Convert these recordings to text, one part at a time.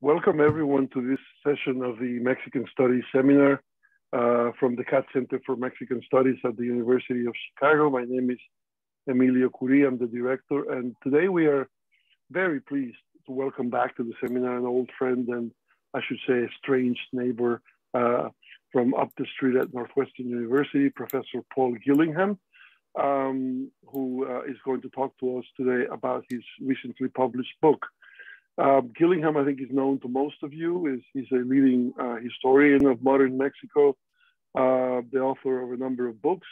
Welcome everyone to this session of the Mexican Studies Seminar from the Katz Center for Mexican Studies at the University of Chicago. My name is Emilio Curie, I'm the director, and today we are very pleased to welcome back to the seminar an old friend and I should say a strange neighbor from up the street at Northwestern University, Professor Paul Gillingham, who is going to talk to us today about his recently published book. Gillingham, I think, is known to most of you. He's a leading historian of modern Mexico, the author of a number of books,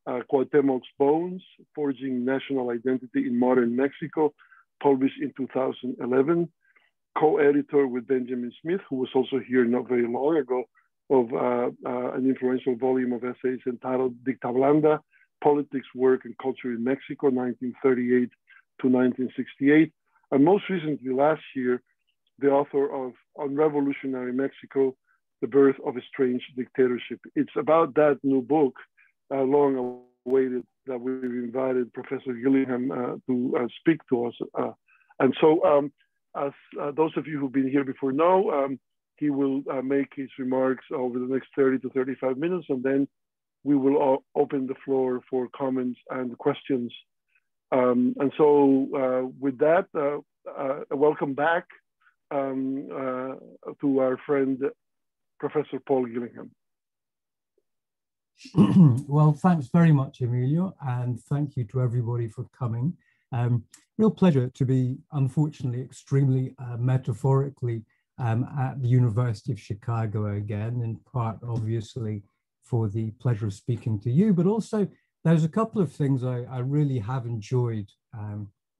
Cuauhtémoc's Bones, Forging National Identity in Modern Mexico, published in 2011, co-editor with Benjamin Smith, who was also here not very long ago, of an influential volume of essays entitled Dictablanda, Politics, Work, and Culture in Mexico, 1938 to 1968. And most recently, last year, the author of Unrevolutionary Mexico, The Birth of a Strange Dictatorship. It's about that new book, long awaited, that we've invited Professor Gillingham to speak to us. And so, as those of you who've been here before know, he will make his remarks over the next 30 to 35 minutes, and then we will open the floor for comments and questions. And so with that, welcome back to our friend, Professor Paul Gillingham. Well, thanks very much, Emilio, and thank you to everybody for coming. Real pleasure to be, unfortunately, extremely metaphorically at the University of Chicago again, in part, obviously, for the pleasure of speaking to you, but also there's a couple of things I really have enjoyed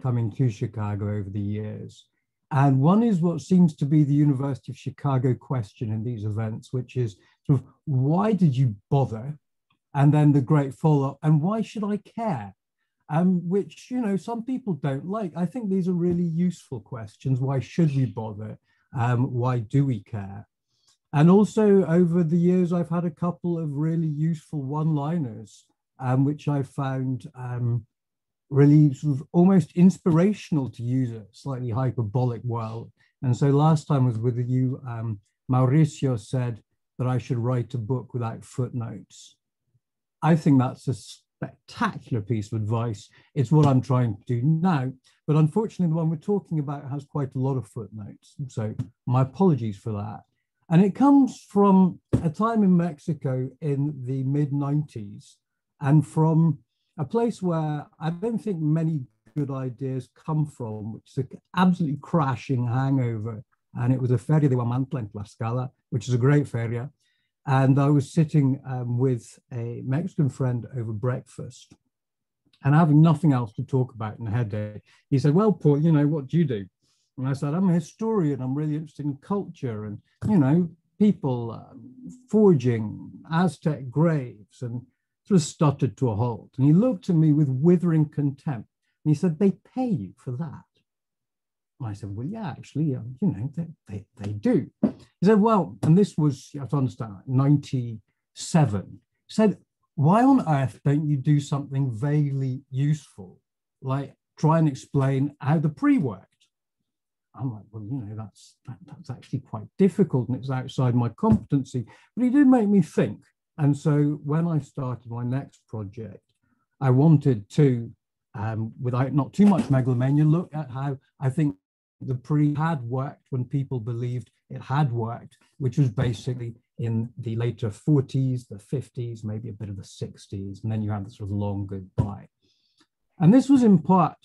coming to Chicago over the years. And one is what seems to be the University of Chicago question in these events, which is sort of, why did you bother? And then the great follow-up, and why should I care? Which, you know, some people don't like. I think these are really useful questions. Why should we bother? Why do we care? And also over the years, I've had a couple of really useful one-liners which I found really sort of almost inspirational, to use a slightly hyperbolic word. And so last time I was with you, Mauricio said that I should write a book without footnotes. I think that's a spectacular piece of advice. It's what I'm trying to do now, but unfortunately the one we're talking about has quite a lot of footnotes. So my apologies for that. And it comes from a time in Mexico in the mid-90s, and from a place where I don't think many good ideas come from, which is an absolutely crashing hangover. And it was a Feria de Huamantla in Tlaxcala, which is a great feria. And I was sitting with a Mexican friend over breakfast and having nothing else to talk about in a headache. He said, well, Paul, you know, what do you do? And I said, I'm a historian. I'm really interested in culture and, you know, people forging Aztec graves, and sort of stuttered to a halt. And he looked at me with withering contempt. And he said, they pay you for that. And I said, well, yeah, actually, you know, they do. He said, well, and this was, you have to understand, 97. He said, why on earth don't you do something vaguely useful, like try and explain how the PRI worked? I'm like, well, you know, that's actually quite difficult and it's outside my competency. But he did make me think. And so when I started my next project, I wanted to, without not too much megalomania, look at how I think the PRI had worked when people believed it had worked, which was basically in the later 40s, the 50s, maybe a bit of the 60s, and then you had the sort of long goodbye. And this was in part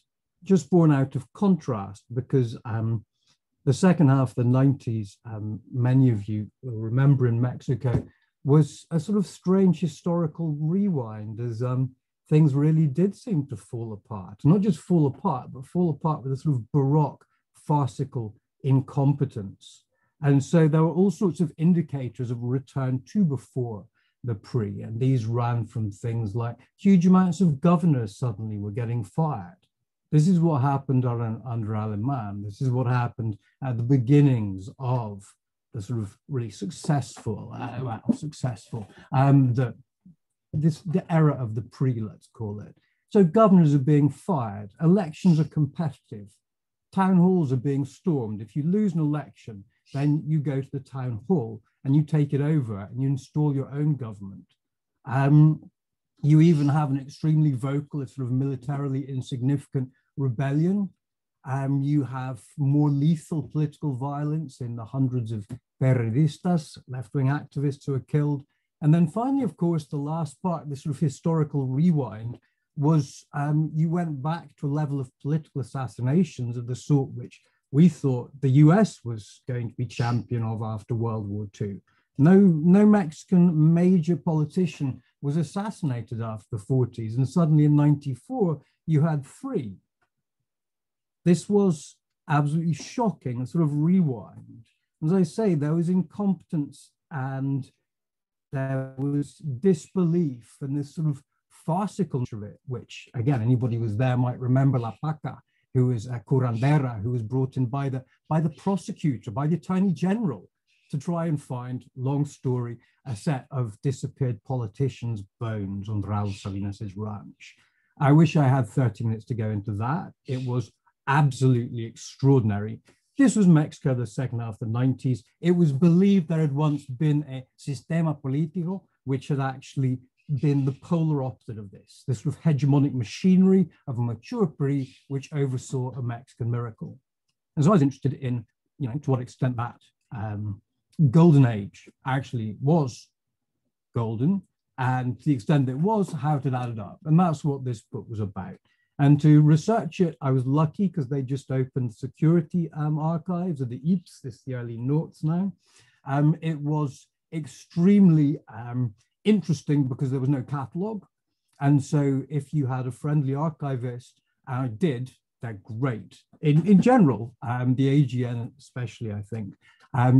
just born out of contrast, because the second half of the 90s, many of you will remember in Mexico, was a sort of strange historical rewind, as things really did seem to fall apart. Not just fall apart, but fall apart with a sort of Baroque, farcical incompetence. And so there were all sorts of indicators of a return to before the PRI, and these ran from things like huge amounts of governors suddenly were getting fired. This is what happened under Alemán. This is what happened at the beginnings of the sort of really successful, the era of the PRI, let's call it. So governors are being fired, elections are competitive, town halls are being stormed. If you lose an election, then you go to the town hall and you take it over and you install your own government. You even have an extremely vocal, sort of militarily insignificant rebellion. You have more lethal political violence in the hundreds of periodistas, left-wing activists who are killed. And then finally, of course, the last part, the sort of historical rewind, was you went back to a level of political assassinations of the sort which we thought the US was going to be champion of after World War II. No Mexican major politician was assassinated after the 40s, and suddenly in 94, you had 3. This was absolutely shocking, a sort of rewind. As I say, there was incompetence and there was disbelief and this sort of farcical nature of it, which, again, anybody who was there might remember La Paca, who was a curandera, who was brought in by the prosecutor, by the attorney general, to try and find, long story, a set of disappeared politicians' bones on Raul Salinas' ranch. I wish I had 30 minutes to go into that. It was absolutely extraordinary. This was Mexico, the second half of the 90s. It was believed there had once been a sistema político, which had actually been the polar opposite of this sort of hegemonic machinery of a mature period which oversaw a Mexican miracle. And so I was interested in, to what extent that golden age actually was golden, and to the extent that it was, how it added up. And that's what this book was about. And to research it, I was lucky because they just opened security archives of the IPS, this is the early noughts now. It was extremely interesting because there was no catalogue. And so if you had a friendly archivist, and I did, they're great. In general, the AGN especially, I think,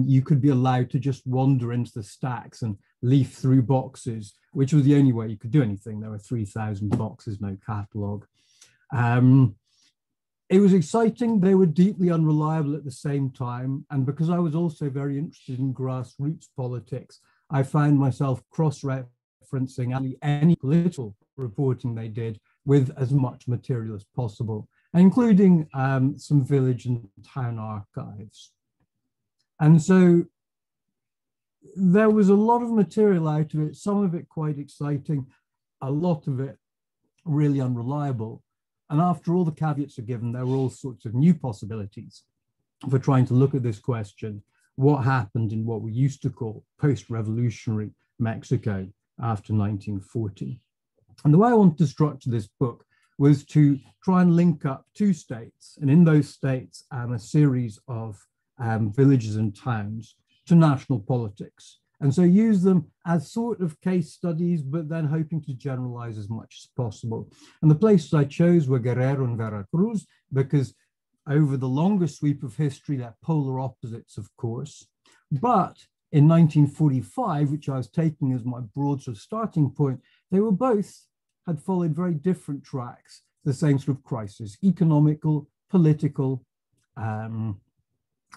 you could be allowed to just wander into the stacks and leaf through boxes, which was the only way you could do anything. There were 3,000 boxes, no catalogue. It was exciting. They were deeply unreliable at the same time. And because I was also very interested in grassroots politics, I found myself cross-referencing any political reporting they did with as much material as possible, including some village and town archives. And so there was a lot of material out of it, some of it quite exciting, a lot of it really unreliable. And after all the caveats are given, there were all sorts of new possibilities for trying to look at this question: what happened in what we used to call post-revolutionary Mexico after 1940? And the way I wanted to structure this book was to try and link up 2 states, and in those states, a series of villages and towns to national politics. And so use them as sort of case studies, but then hoping to generalize as much as possible. And the places I chose were Guerrero and Veracruz, because over the longer sweep of history, they're polar opposites, of course. But in 1945, which I was taking as my broad sort of starting point, they were both had followed very different tracks, the same sort of crisis: economical, political,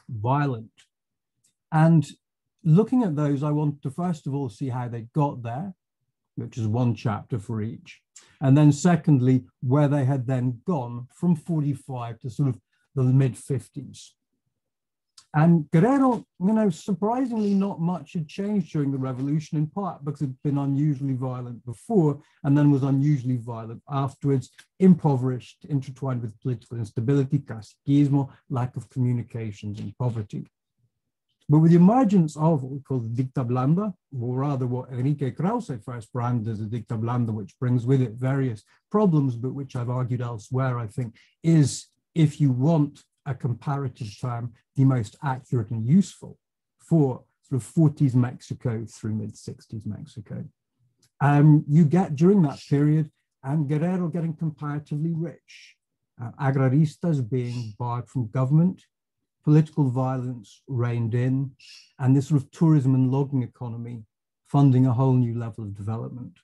violent. And looking at those, I wanted to first of all see how they got there, which is 1 chapter for each. And then secondly, where they had then gone from 45 to sort of the mid-50s. And Guerrero, surprisingly not much had changed during the revolution, in part because it had been unusually violent before and then was unusually violent afterwards, impoverished, intertwined with political instability, caciquismo, lack of communications and poverty. But with the emergence of what we call the dicta blanda, or rather what Enrique Krause first branded as a dicta blanda, which brings with it various problems, but which I've argued elsewhere, I think, is, if you want a comparative term, the most accurate and useful for sort of 40s Mexico through mid-60s Mexico. You get during that period, Guerrero getting comparatively rich, agraristas being barred from government, political violence reigned in, and this sort of tourism and logging economy funding a whole new level of development.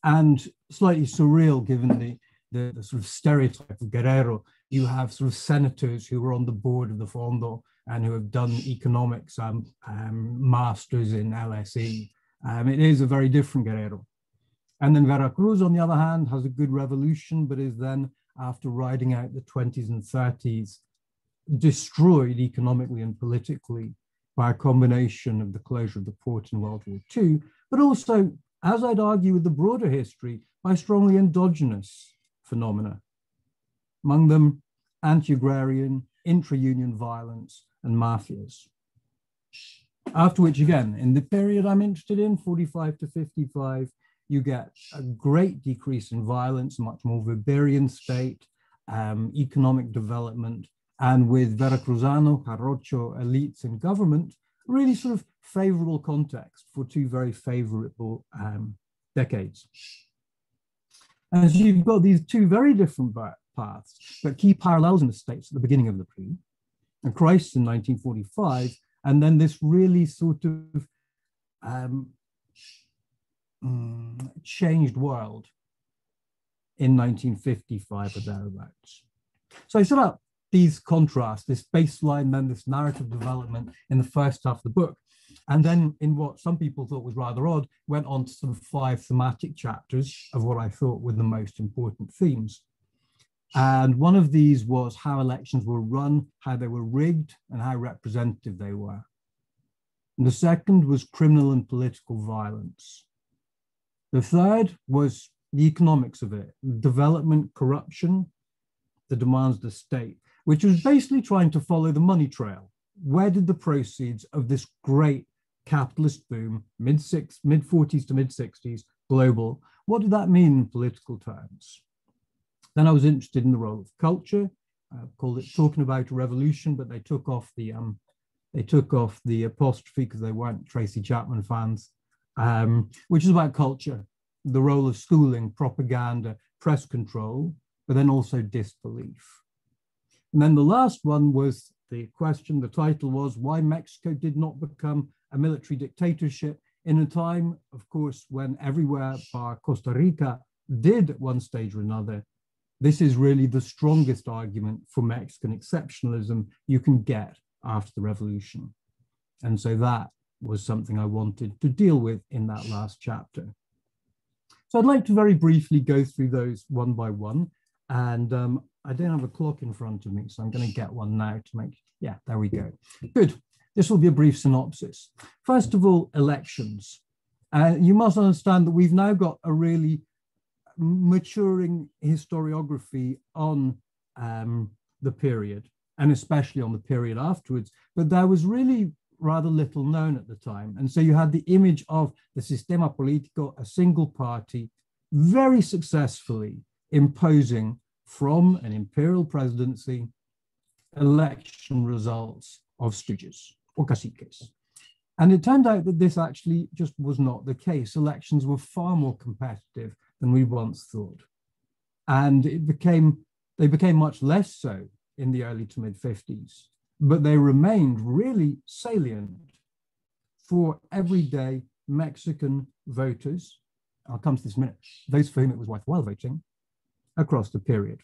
And slightly surreal, given the sort of stereotype of Guerrero, you have sort of senators who were on the board of the Fondo and who have done economics masters in LSE. It is a very different Guerrero. And then Veracruz, on the other hand, has a good revolution, but is then, after riding out the 20s and 30s, destroyed economically and politically by a combination of the closure of the port in World War II, but also, as I'd argue with the broader history, by strongly endogenous phenomena, among them anti-agrarian, intra-union violence, and mafias. After which, again, in the period I'm interested in, 45 to 55, you get a great decrease in violence, a much more Weberian state, economic development, and with Veracruzano, Jarocho elites in government, really sort of favorable context for two very favorable decades. And so you've got these two very different paths, but key parallels in the states at the beginning of the period, a crisis in 1945, and then this really sort of changed world in 1955 or thereabouts. So I set up these contrasts, this baseline, then this narrative development in the first half of the book. And then in what some people thought was rather odd, went on to sort of 5 thematic chapters of what I thought were the most important themes. And one of these was how elections were run, how they were rigged, and how representative they were. And the second was criminal and political violence. The third was the economics of it, development, corruption, the demands of the state, which was basically trying to follow the money trail. Where did the proceeds of this great capitalist boom, mid-40s to mid-60s, global, what did that mean in political terms? Then I was interested in the role of culture, called it Talking About a Revolution, but they took off the apostrophe because they weren't Tracy Chapman fans, which is about culture, the role of schooling, propaganda, press control, but then also disbelief. And then the last one was the question, the title was Why Mexico Did Not Become a Military Dictatorship in a time, of course, when everywhere bar Costa Rica did at one stage or another. This is really the strongest argument for Mexican exceptionalism you can get after the revolution. And so that was something I wanted to deal with in that last chapter. So I'd like to very briefly go through those one by one. And I don't have a clock in front of me, so I'm going to get one now to make, yeah, there we go. Good. This will be a brief synopsis. First of all, elections. You must understand that we've now got a really maturing historiography on the period, and especially on the period afterwards, but there was really rather little known at the time. And so you had the image of the sistema politico, a single party, very successfully imposing from an imperial presidency election results of stooges or caciques. And it turned out that this actually just was not the case. Elections were far more competitive than we once thought. And they became much less so in the early to mid 50s, but they remained really salient for everyday Mexican voters. I'll come to this in a minute, those for whom it was worthwhile voting across the period.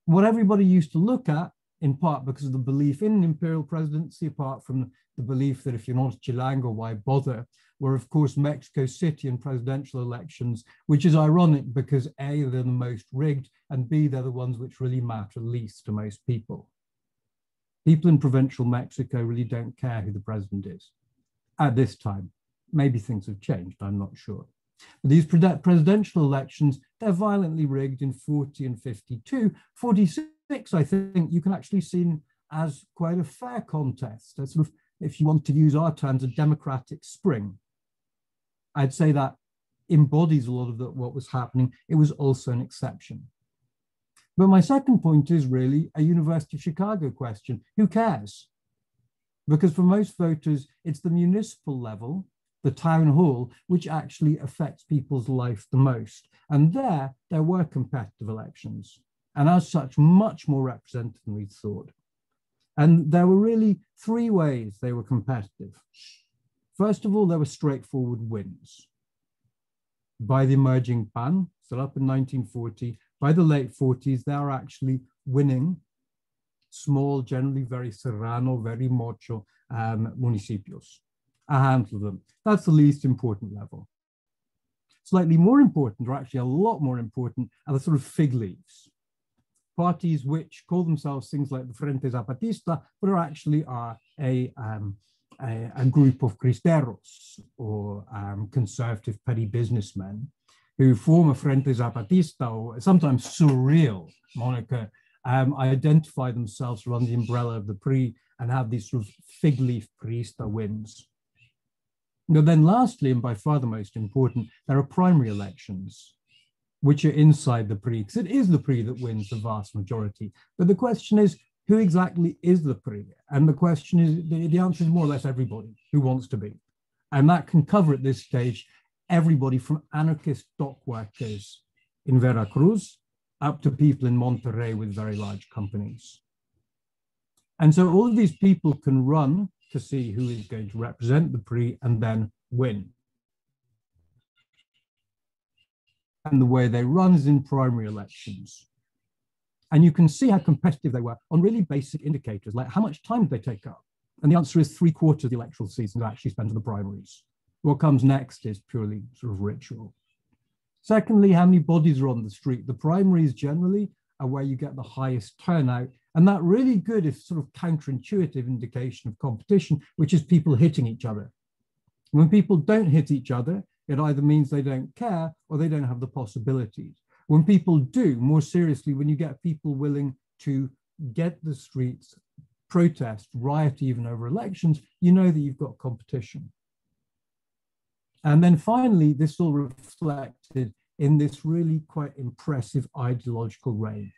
What everybody used to look at, in part because of the belief in an imperial presidency, apart from the belief that if you're not a Chilango, why bother, were of course Mexico City and presidential elections, which is ironic because A, they're the most rigged, and B, they're the ones which really matter least to most people. People in provincial Mexico really don't care who the president is at this time. Maybe things have changed, I'm not sure. But these presidential elections, they're violently rigged in 40 and 52. 46, I think, you can actually see as quite a fair contest, a sort of, if you want to use our terms, a democratic spring. I'd say that embodies a lot of what was happening. It was also an exception. But my second point is really a University of Chicago question. Who cares? Because for most voters, it's the municipal level, the town hall, which actually affects people's life the most. And there were competitive elections, and as such, much more representative than we thought. And there were really 3 ways they were competitive. First of all, there were straightforward wins. By the emerging PAN, set up in 1940, by the late 40s, they are actually winning small, generally very serrano, very mocho municipios. A handful of them. That's the least important level. Slightly more important, or actually a lot more important, are the sort of fig leaves. parties which call themselves things like the Frente Zapatista, but actually are a group of cristeros, or conservative petty businessmen, who form a Frente Zapatista, or sometimes surreal moniker, identify themselves around the umbrella of the PRI and have these sort of fig leaf priista wins. Now, then lastly, and by far the most important, there are primary elections, which are inside the PRI, because it is the PRI that wins the vast majority. But the question is, who exactly is the PRI? And the question is, the answer is more or less everybody who wants to be. And that can cover at this stage everybody from anarchist dock workers in Veracruz up to people in Monterrey with very large companies. And so all of these people can run to see who is going to represent the PRI and then win. And the way they run is in primary elections. And you can see how competitive they were on really basic indicators, like how much time did they take up? And the answer is 3/4 of the electoral season is actually spent on the primaries. What comes next is purely sort of ritual. Secondly, how many bodies are on the street? The primaries generally are where you get the highest turnout. And that really good is sort of counterintuitive indication of competition, which is people hitting each other. When people don't hit each other, it either means they don't care or they don't have the possibilities. When people do, more seriously, when you get people willing to get the streets, protest, riot even over elections, you know that you've got competition. And then finally, this all reflected in this really quite impressive ideological reign.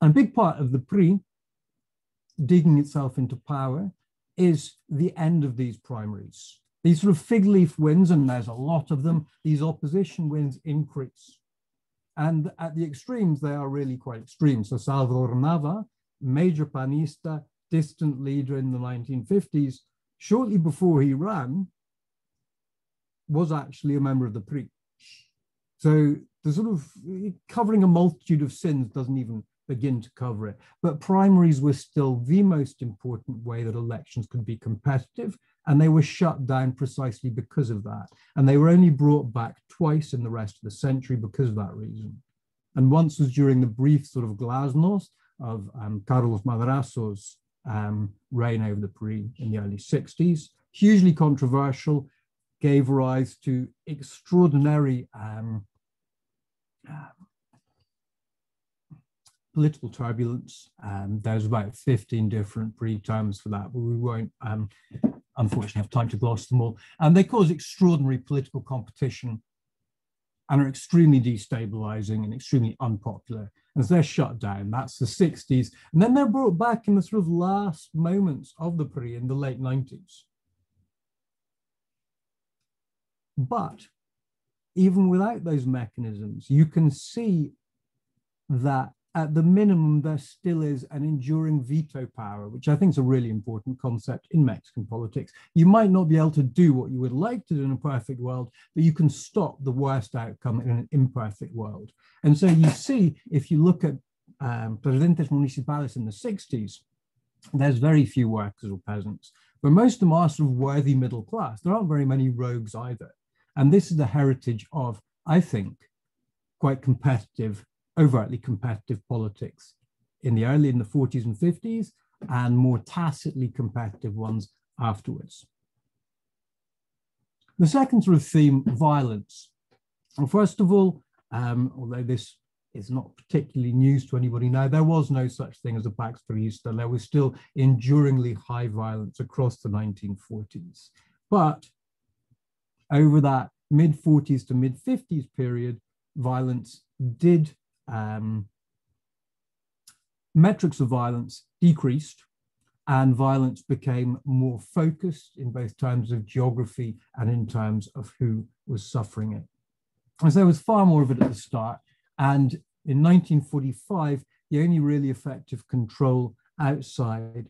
And a big part of the PRI digging itself into power is the end of these primaries. These sort of fig leaf wins, and there's a lot of them, these opposition wins increase. And at the extremes, they are really quite extreme. So Salvador Nava, major panista, distant leader in the 1950s, shortly before he ran, was actually a member of the PRI. So the sort of covering a multitude of sins doesn't even begin to cover it. But primaries were still the most important way that elections could be competitive, and they were shut down precisely because of that. And they were only brought back twice in the rest of the century because of that reason. And once was during the brief sort of glasnost of Carlos Madrazo's reign over the PRI in the early 60s, hugely controversial, gave rise to extraordinary political turbulence. There's about 15 different pre-terms for that, but we won't unfortunately have time to gloss them all. And they cause extraordinary political competition and are extremely destabilizing and extremely unpopular. And so they're shut down. That's the 60s. And then they're brought back in the sort of last moments of the PRI in the late 90s. But even without those mechanisms, you can see that at the minimum, there still is an enduring veto power, which I think is a really important concept in Mexican politics. You might not be able to do what you would like to do in a perfect world, but you can stop the worst outcome in an imperfect world. And so you see, if you look at presidentes municipales in the 60s, there's very few workers or peasants, but most of them are sort of worthy middle class. There aren't very many rogues either. And this is the heritage of, I think, quite competitive, overtly competitive politics in the 40s and 50s, and more tacitly competitive ones afterwards. The second sort of theme, violence. Well, first of all, although this is not particularly news to anybody now, there was no such thing as a Pax Priista. There was still enduringly high violence across the 1940s. But over that mid-40s to mid-50s period, violence did metrics of violence decreased, and violence became more focused in both terms of geography and in terms of who was suffering it. And so there was far more of it at the start. And in 1945, the only really effective control outside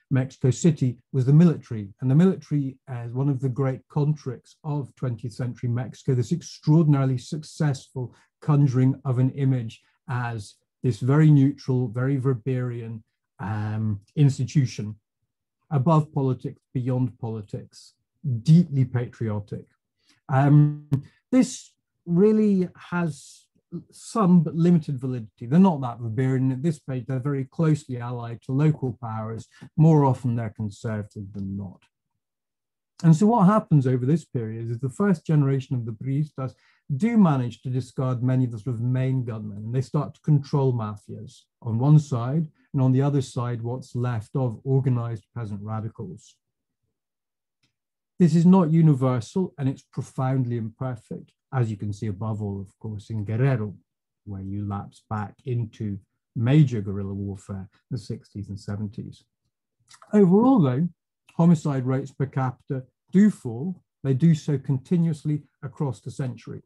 Mexico City was the military. And the military, as one of the great contricks of 20th century Mexico, this extraordinarily successful conjuring of an image as this very neutral, very Weberian institution, above politics, beyond politics, deeply patriotic. This really has some but limited validity. They're not that Weberian at this stage. They're very closely allied to local powers. More often they're conservative than not. And so what happens over this period is the first generation of the Bristas do manage to discard many of the sort of main gunmen, and they start to control mafias on one side, and on the other side, what's left of organized peasant radicals. This is not universal, and it's profoundly imperfect, as you can see above all, of course, in Guerrero, where you lapse back into major guerrilla warfare in the 60s and 70s. Overall, though, homicide rates per capita do fall. They do so continuously across the century.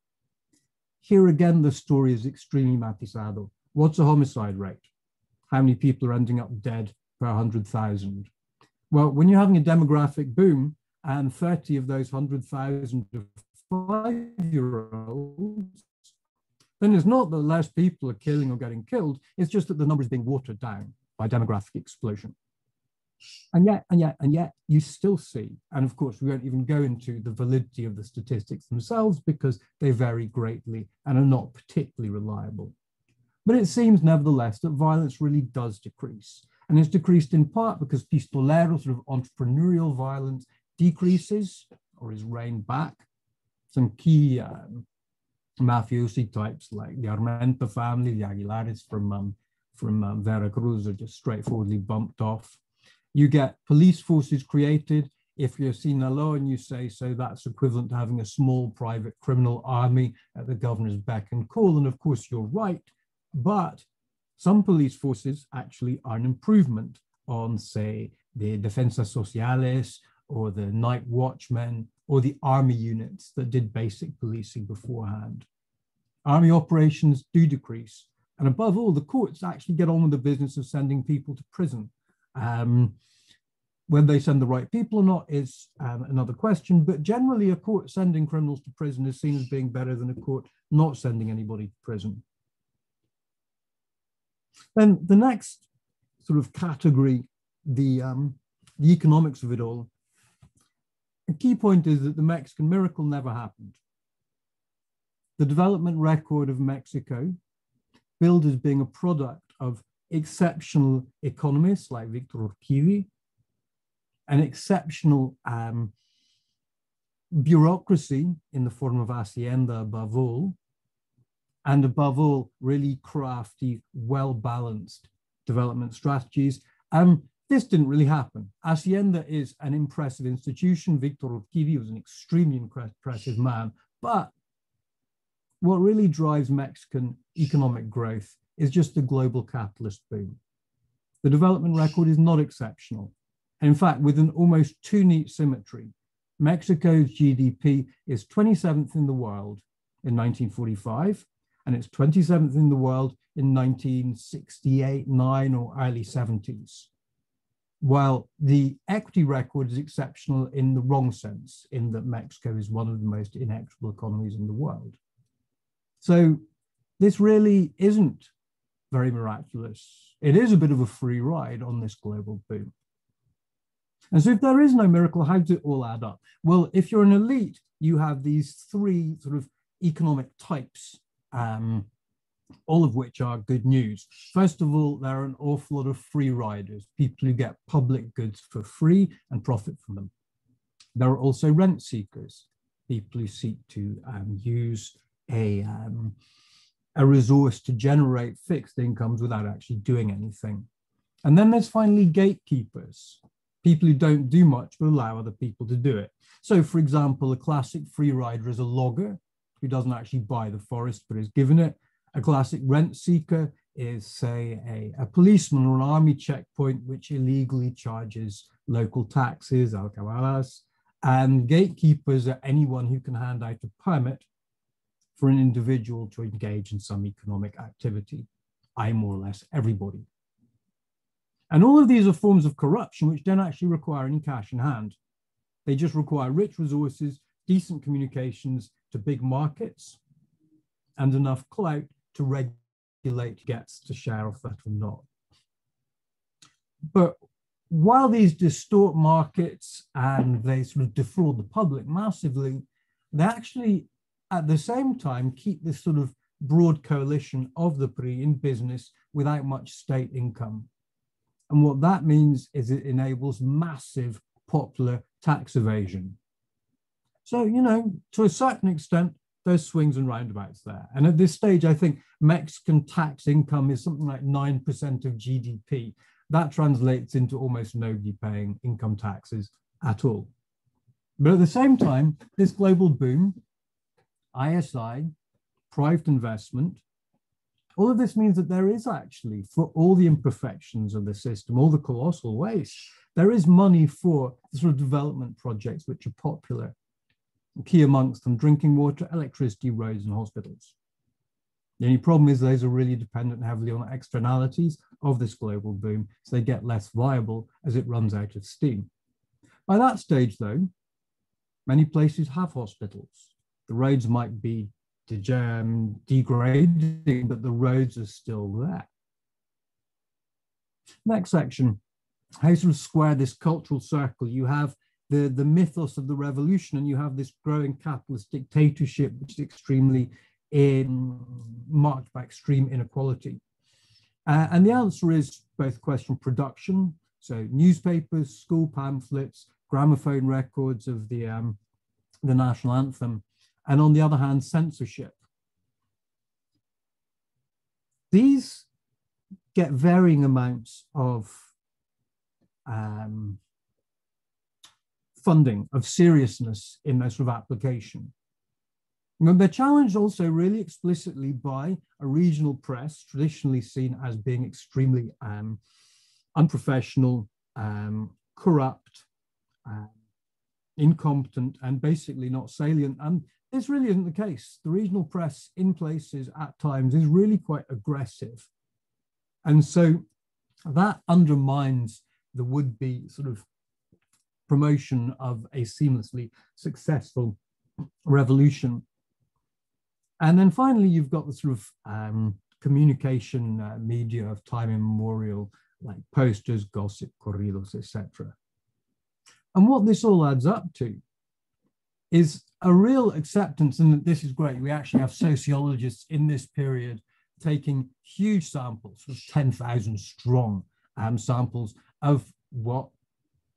Here again, the story is extremely matizado. What's a homicide rate? How many people are ending up dead per 100,000? Well, when you're having a demographic boom and 30 of those 100,000 are 5-year-olds, then it's not that less people are killing or getting killed, it's just that the number is being watered down by demographic explosion. And yet, you still see, and of course, we won't even go into the validity of the statistics themselves because they vary greatly and are not particularly reliable. But it seems, nevertheless, that violence really does decrease. And it's decreased in part because pistolero, sort of entrepreneurial violence, decreases or is reined back. Some key mafiosi types like the Armenta family, the Aguilares from Veracruz are just straightforwardly bumped off. You get police forces created. If you're Sinaloa and you say so, that's equivalent to having a small private criminal army at the governor's beck and call. And of course, you're right. But some police forces actually are an improvement on, say, the Defensas Sociales or the night watchmen or the army units that did basic policing beforehand. Army operations do decrease. And above all, the courts actually get on with the business of sending people to prison. When they send the right people or not is another question, but generally a court sending criminals to prison is seen as being better than a court not sending anybody to prison. Then the next sort of category, the economics of it all. A key point is that the Mexican miracle never happened. The development record of Mexico, billed as being a product of exceptional economists like Victor Urquidy, an exceptional bureaucracy in the form of Hacienda above all, and above all, really crafty, well-balanced development strategies. This didn't really happen. Hacienda is an impressive institution. Victor Urquidy was an extremely impressive man, but what really drives Mexican economic growth is just the global capitalist boom. The development record is not exceptional. In fact, with an almost too neat symmetry, Mexico's GDP is 27th in the world in 1945, and it's 27th in the world in 1968, 9, or early 70s. While the equity record is exceptional in the wrong sense, in that Mexico is one of the most inequitable economies in the world. So this really isn't very miraculous. It is a bit of a free ride on this global boom. And so if there is no miracle, how does it all add up? Well, if you're an elite, you have these three sort of economic types, all of which are good news. First of all, there are an awful lot of free riders, people who get public goods for free and profit from them. There are also rent seekers, people who seek to use a resource to generate fixed incomes without actually doing anything. And then there's finally gatekeepers, people who don't do much but allow other people to do it. So for example, a classic free rider is a logger who doesn't actually buy the forest but is given it. A classic rent seeker is, say, a policeman or an army checkpoint which illegally charges local taxes, alcabalas. And gatekeepers are anyone who can hand out a permit for an individual to engage in some economic activity, i.e. more or less everybody. And all of these are forms of corruption which don't actually require any cash in hand. They just require rich resources, decent communications to big markets, and enough clout to regulate gets to share of that or not. But while these distort markets and they sort of defraud the public massively, they actually, at the same time, keep this sort of broad coalition of the PRI in business without much state income. And what that means is it enables massive popular tax evasion. So, you know, to a certain extent, there's swings and roundabouts there. And at this stage, I think Mexican tax income is something like 9% of GDP. That translates into almost nobody paying income taxes at all. But at the same time, this global boom, ISI, private investment, all of this means that there is actually, for all the imperfections of the system, all the colossal waste, there is money for the sort of development projects which are popular. Key amongst them, drinking water, electricity, roads, and hospitals. The only problem is those are really dependent heavily on externalities of this global boom, so they get less viable as it runs out of steam. By that stage, though, many places have hospitals. The roads might be degrading, but the roads are still there. Next section, how to sort of square this cultural circle. You have the mythos of the revolution, and you have this growing capitalist dictatorship, which is extremely marked by extreme inequality. And the answer is both question production, so newspapers, school pamphlets, gramophone records of the national anthem, and on the other hand, censorship. These get varying amounts of funding, of seriousness in their sort of application. And they're challenged also really explicitly by a regional press, traditionally seen as being extremely unprofessional, corrupt, incompetent, and basically not salient. And this really isn't the case. The regional press in places at times is really quite aggressive. And so that undermines the would-be sort of promotion of a seamlessly successful revolution. And then finally, you've got the sort of communication media of time immemorial, like posters, gossip, corridos, etc. And what this all adds up to is a real acceptance, and this is great. We actually have sociologists in this period taking huge samples, sort of 10,000 strong samples of what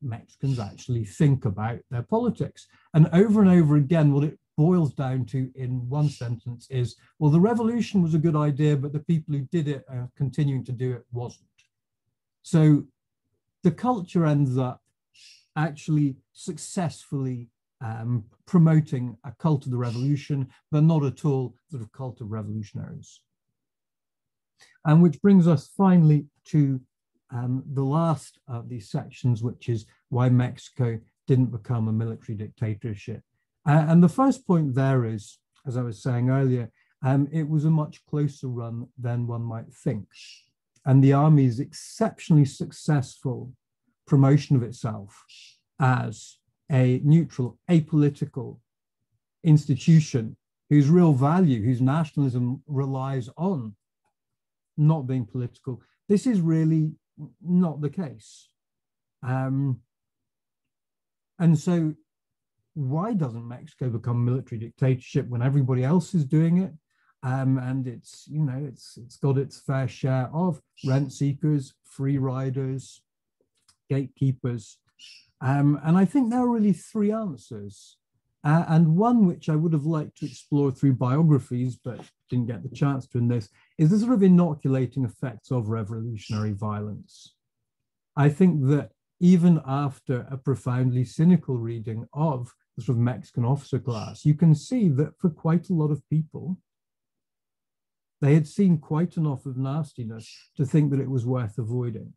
Mexicans actually think about their politics. And over again, what it boils down to in one sentence is, well, the revolution was a good idea, but the people who did it and continuing to do it wasn't. So the culture ends up actually successfully promoting a cult of the revolution, but not at all sort of cult of revolutionaries. And which brings us finally to the last of these sections, which is why Mexico didn't become a military dictatorship. And the first point there is, as I was saying earlier, it was a much closer run than one might think. And the army's exceptionally successful promotion of itself as a neutral, apolitical institution whose real value, whose nationalism relies on not being political, this is really not the case. And so why doesn't Mexico become a military dictatorship when everybody else is doing it? And it's, you know, it's got its fair share of rent seekers, free riders, gatekeepers. And I think there are really three answers. And one which I would have liked to explore through biographies, but didn't get the chance to in this, is the sort of inoculating effects of revolutionary violence. I think that even after a profoundly cynical reading of the sort of Mexican officer class, you can see that for quite a lot of people, they had seen quite enough of nastiness to think that it was worth avoiding.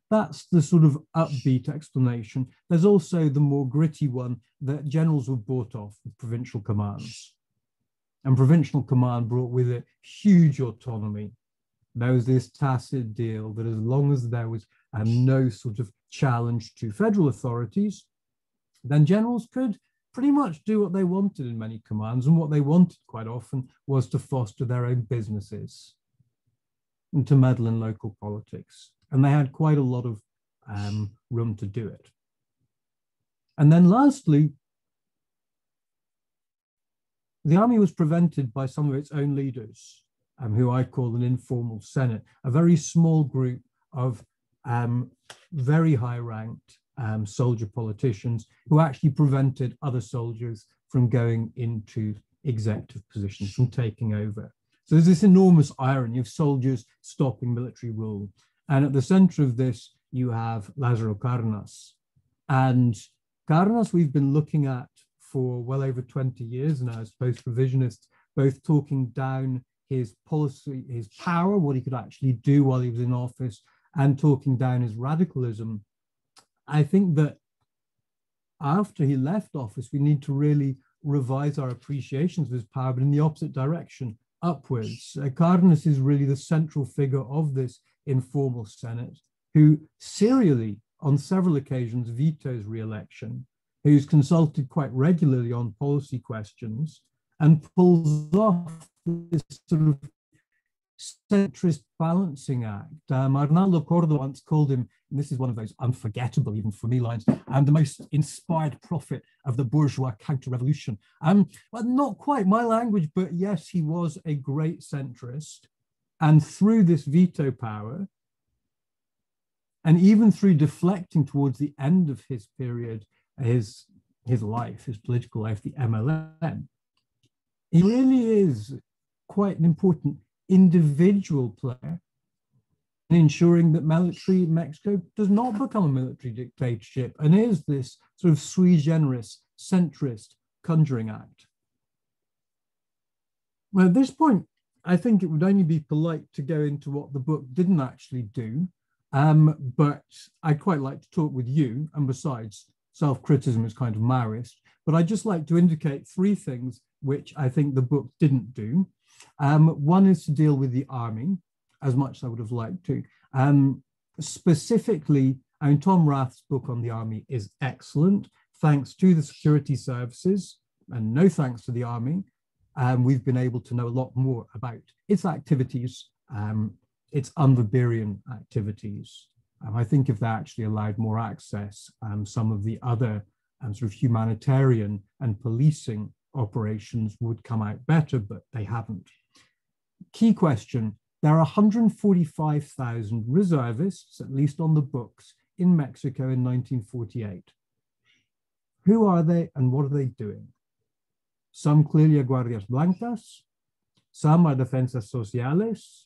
That's the sort of upbeat explanation. There's also the more gritty one that generals were bought off with provincial commands. And provincial command brought with it huge autonomy. There was this tacit deal that as long as there was no sort of challenge to federal authorities, then generals could pretty much do what they wanted in many commands. And what they wanted quite often was to foster their own businesses and to meddle in local politics. And they had quite a lot of room to do it. And then lastly, the army was prevented by some of its own leaders, who I call an informal Senate, a very small group of very high-ranked soldier politicians who actually prevented other soldiers from going into executive positions, from taking over. So there's this enormous irony of soldiers stopping military rule. And at the center of this, you have Lázaro Cárdenas. And Cárdenas we've been looking at for well over 20 years now as post-revisionists, both talking down his policy, his power, what he could actually do while he was in office, and talking down his radicalism. I think that after he left office, we need to really revise our appreciations of his power, but in the opposite direction, upwards. Cárdenas is really the central figure of this informal Senate, who serially, on several occasions, vetoes re-election, who's consulted quite regularly on policy questions, and pulls off this sort of centrist balancing act. Arnaldo Córdoba once called him, and this is one of those unforgettable, even for me, lines, the most inspired prophet of the bourgeois counter-revolution. Well, not quite my language, but yes, he was a great centrist. And through this veto power, and even through deflecting towards the end of his period, his life, his political life, the MLN, he really is quite an important individual player in ensuring that military Mexico does not become a military dictatorship and is this sort of sui generis, centrist conjuring act. Well, at this point, I think it would only be polite to go into what the book didn't actually do, but I'd quite like to talk with you, and besides, self-criticism is kind of Maoist, but I'd just like to indicate three things which I think the book didn't do. One is to deal with the army, as much as I would have liked to. Specifically, I mean, Tom Rath's book on the army is excellent, thanks to the security services, and no thanks to the army. We've been able to know a lot more about its activities, its un-Weberian activities. I think if they actually allowed more access, some of the other sort of humanitarian and policing operations would come out better, but they haven't. Key question, there are 145,000 reservists, at least on the books, in Mexico in 1948. Who are they and what are they doing? Some clearly are Guardias Blancas, some are Defensas Sociales,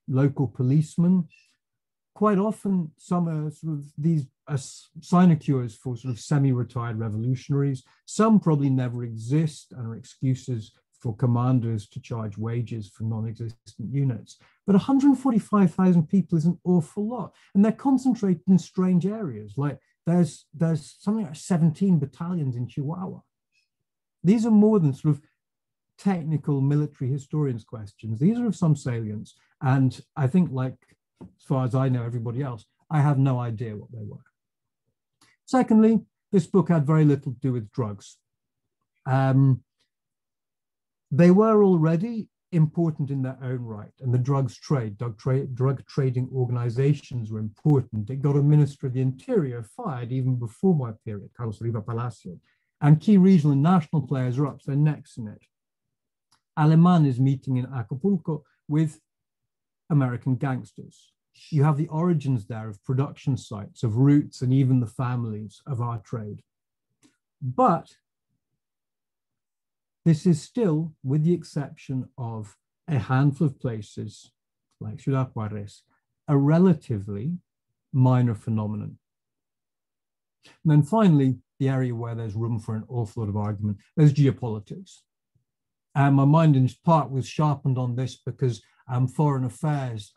local policemen. Quite often, some are sort of these sinecures for sort of semi-retired revolutionaries. Some probably never exist and are excuses for commanders to charge wages for non-existent units. But 145,000 people is an awful lot. And they're concentrated in strange areas. Like there's something like 17 battalions in Chihuahua. These are more than sort of technical military historians' questions. These are of some salience. And I think, like, as far as I know, everybody else, I have no idea what they were. Secondly, this book had very little to do with drugs. They were already important in their own right, and the drugs trade, drug trading organizations were important. It got a Minister of the Interior fired even before my period, Carlos Riva Palacio, and key regional and national players are up to their necks in it. Alemán is meeting in Acapulco with American gangsters. You have the origins there of production sites, of roots, and even the families of our trade. But this is still, with the exception of a handful of places like Ciudad Juarez, a relatively minor phenomenon. And then finally, the area where there's room for an awful lot of argument, there's geopolitics. And my mind in part was sharpened on this because Foreign Affairs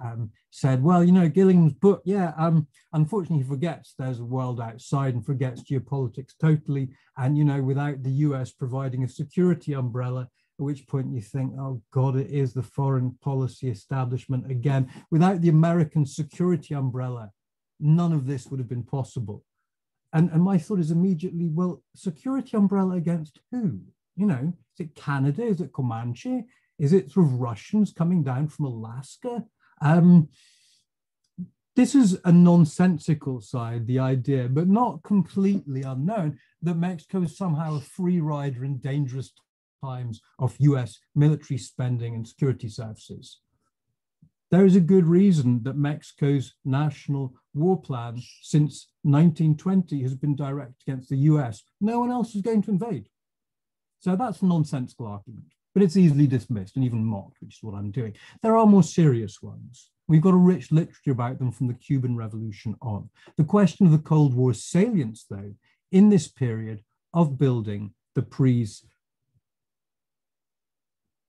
said, well, you know, Gillingham's book, yeah, unfortunately he forgets there's a world outside and forgets geopolitics totally. And, you know, without the US providing a security umbrella, at which point you think, oh God, it is the foreign policy establishment again. Without the American security umbrella, none of this would have been possible. And my thought is immediately, well, security umbrella against who? You know, is it Canada? Is it Comanche? Is it sort of Russians coming down from Alaska? This is a nonsensical side, the idea, but not completely unknown, that Mexico is somehow a free rider in dangerous times of US military spending and security services. There is a good reason that Mexico's national war plan since 1920 has been directed against the US. No one else is going to invade. So that's a nonsensical argument, but it's easily dismissed and even mocked, which is what I'm doing. There are more serious ones. We've got a rich literature about them from the Cuban Revolution on. The question of the Cold War's salience, though, in this period of building the PRI's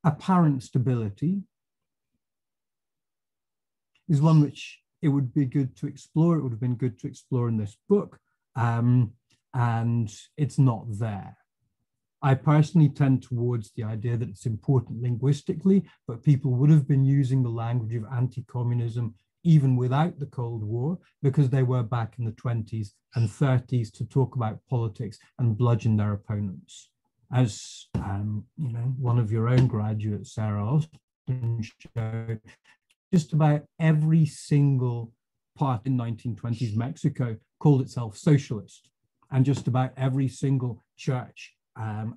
apparent stability is one which it would be good to explore. It would have been good to explore in this book, and it's not there. I personally tend towards the idea that it's important linguistically, but people would have been using the language of anti-communism even without the Cold War, because they were back in the 20s and 30s to talk about politics and bludgeon their opponents. As one of your own graduates, Sarah Austin, showed, just about every single part in 1920s Mexico called itself socialist, and just about every single church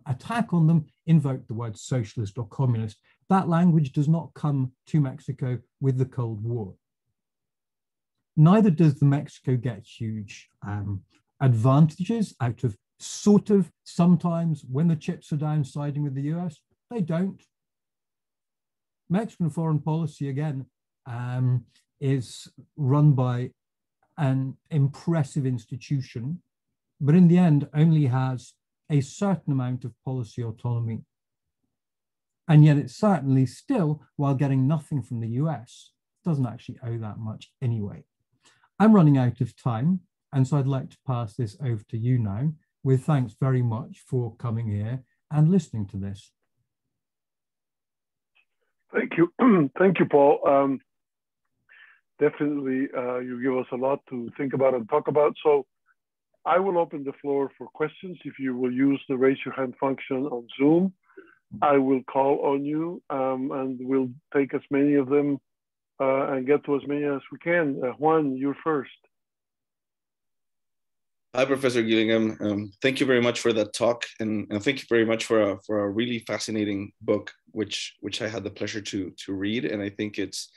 attack on them invoked the word socialist or communist. That language does not come to Mexico with the Cold War. Neither does the Mexico get huge advantages out of sort of sometimes when the chips are down siding with the US. They don't. Mexican foreign policy, again, is run by an impressive institution, but in the end only has a certain amount of policy autonomy. And yet it certainly still, while getting nothing from the US, doesn't actually owe that much anyway. I'm running out of time, and so I'd like to pass this over to you now, with thanks very much for coming here and listening to this. Thank you. Thank you, Paul. Definitely, you give us a lot to think about and talk about. So I will open the floor for questions. If you will use the raise your hand function on Zoom, I will call on you and we'll take as many of them and get to as many as we can. Juan, you're first. Hi, Professor Gillingham. Thank you very much for that talk, and thank you very much for a really fascinating book, which I had the pleasure to read, and I think it's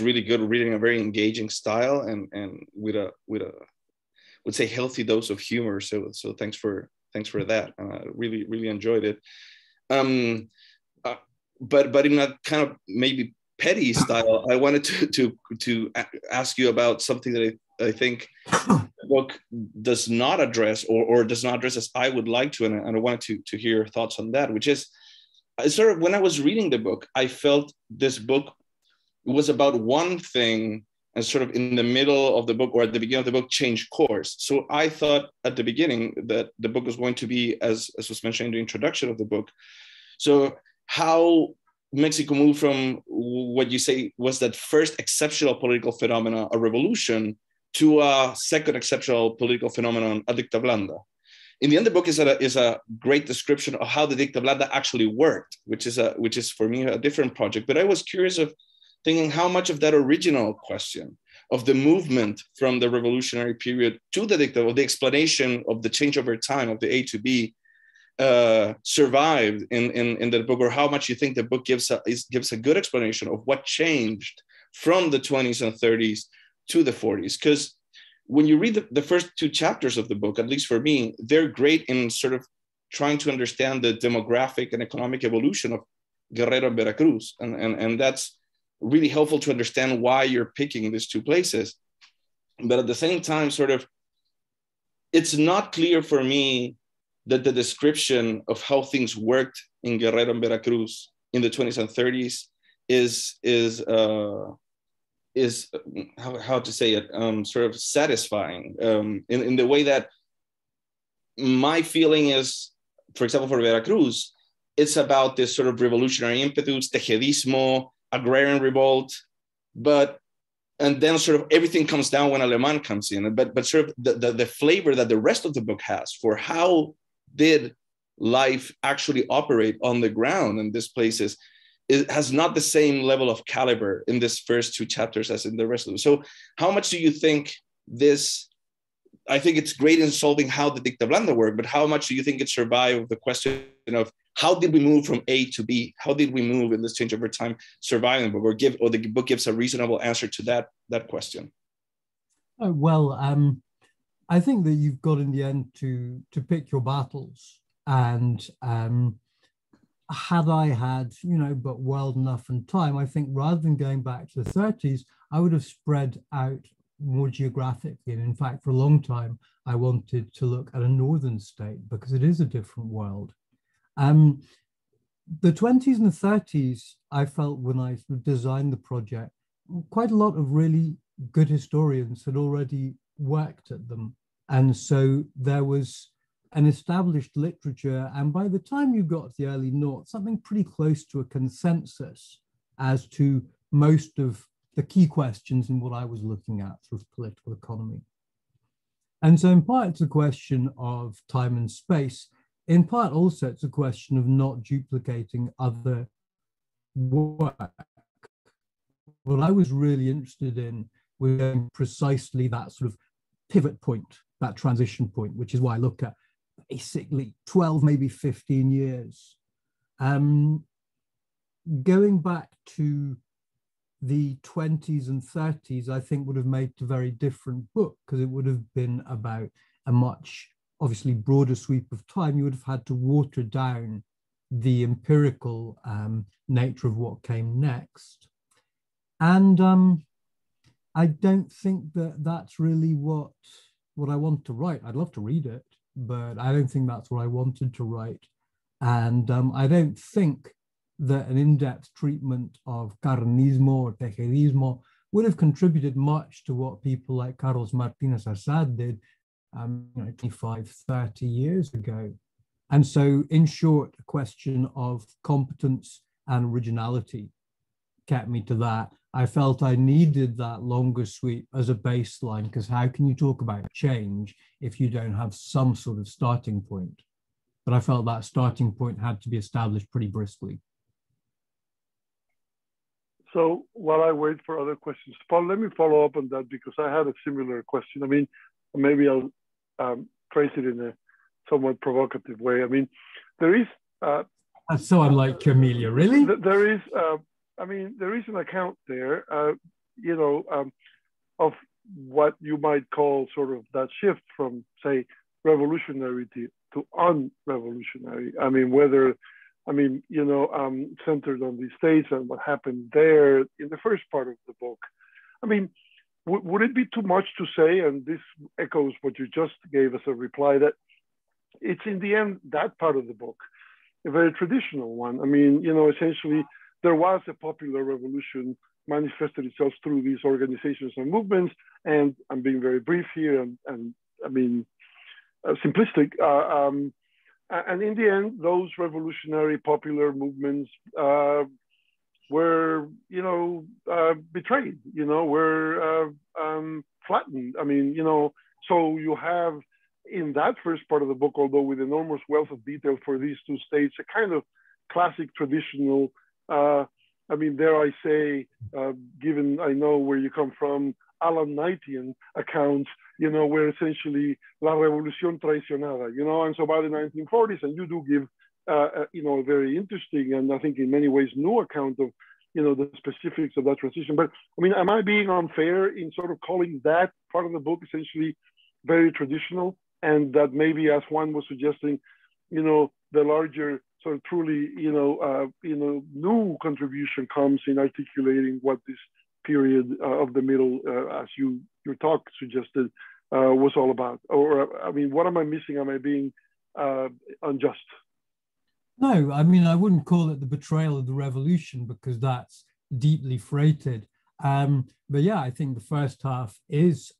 really good reading, a very engaging style, and with a would say healthy dose of humor. So thanks for that. Really enjoyed it. But in a kind of maybe petty style, I wanted to ask you about something that I think the book does not address, or does not address as I would like to, and I wanted to hear your thoughts on that, which is sort of when I was reading the book, I felt this book was about one thing, and sort of in the middle of the book or at the beginning of the book changed course. So I thought at the beginning that the book was going to be, as was mentioned in the introduction of the book, so how Mexico moved from what you say was that first exceptional political phenomenon, a revolution, to a second exceptional political phenomenon, a dicta blanda. In the end, the book is a great description of how the dicta blanda actually worked, which is for me a different project. But I was curious of thinking how much of that original question of the movement from the revolutionary period to the dicta, or the explanation of the change over time of the A to B, survived in the book, or how much you think the book gives a good explanation of what changed from the 20s and 30s to the 40s. Because when you read the first two chapters of the book, at least for me, they're great in sort of trying to understand the demographic and economic evolution of Guerrero and Veracruz. And that's really helpful to understand why you're picking these two places. But at the same time, sort of, it's not clear for me that the description of how things worked in Guerrero and Veracruz in the 20s and 30s is how to say it, sort of satisfying in the way that my feeling is, for example, for Veracruz, it's about this sort of revolutionary impetus, tejedismo, agrarian revolt, and then sort of everything comes down when Alemán comes in. But sort of the flavor that the rest of the book has for how did life actually operate on the ground in these places, it has not the same level of caliber in this first two chapters as in the rest of them. So how much do you think this I think it's great in solving how the dicta blanda work, but how much do you think it survived the question of how did we move from A to B? How did we move in this change over time, surviving? But the book gives a reasonable answer to that question. Oh, well, I think that you've got in the end to pick your battles. And had I had, but well enough in time, I think rather than going back to the 30s, I would have spread out more geographically. And in fact, for a long time, I wanted to look at a northern state because it is a different world. The 20s and the 30s, I felt when I designed the project, quite a lot of really good historians had already worked at them. And so there was an established literature. And by the time you got to the early noughts, something pretty close to a consensus as to most of the key questions in what I was looking at, sort of political economy. And so in part, it's a question of time and space. In part, also, it's a question of not duplicating other work. What I was really interested in was precisely that sort of pivot point, that transition point, which is why I look at basically 12, maybe 15 years. Going back to the 20s and 30s, I think would have made a very different book because it would have been about a much, obviously, broader sweep of time. You would have had to water down the empirical nature of what came next. And I don't think that that's really what I want to write. I'd love to read it, but I don't think that's what I wanted to write. And I don't think that an in-depth treatment of carnismo or tejedismo would have contributed much to what people like Carlos Martinez Assad did 25, 30 years ago. And so, in short, a question of competence and originality kept me to that. I felt I needed that longer sweep as a baseline, because how can you talk about change if you don't have some sort of starting point? But I felt that starting point had to be established pretty briskly. So while I wait for other questions, Paul, let me follow up on that because I had a similar question. I mean, maybe I'll phrase it in a somewhat provocative way. I mean, there is... That's so unlike Camelia, really? There is... there is an account there, of what you might call sort of that shift from, say, revolutionary to unrevolutionary. I mean, centered on the States and what happened there in the first part of the book. I mean, would it be too much to say, and this echoes what you just gave as a reply, that it's in the end, that part of the book, a very traditional one. I mean, essentially, there was a popular revolution manifested itself through these organizations and movements. And I'm being very brief here and I mean, simplistic. And in the end, those revolutionary popular movements were, betrayed, were flattened. I mean, so you have in that first part of the book, although with enormous wealth of detail for these two states, a kind of classic traditional, dare I say, given I know where you come from, Alan Knightian account, where essentially La Revolución Traicionada, and so by the 1940s, and you do give, a very interesting and I think in many ways new account of, the specifics of that transition. But I mean, am I being unfair in sort of calling that part of the book essentially very traditional, and that maybe, as Juan was suggesting, the larger sort of truly, new contribution comes in articulating what this period of the middle, as your talk suggested, was all about? Or, I mean, what am I missing? Am I being unjust? No, I mean, I wouldn't call it the betrayal of the revolution because that's deeply freighted. But yeah, I think the first half is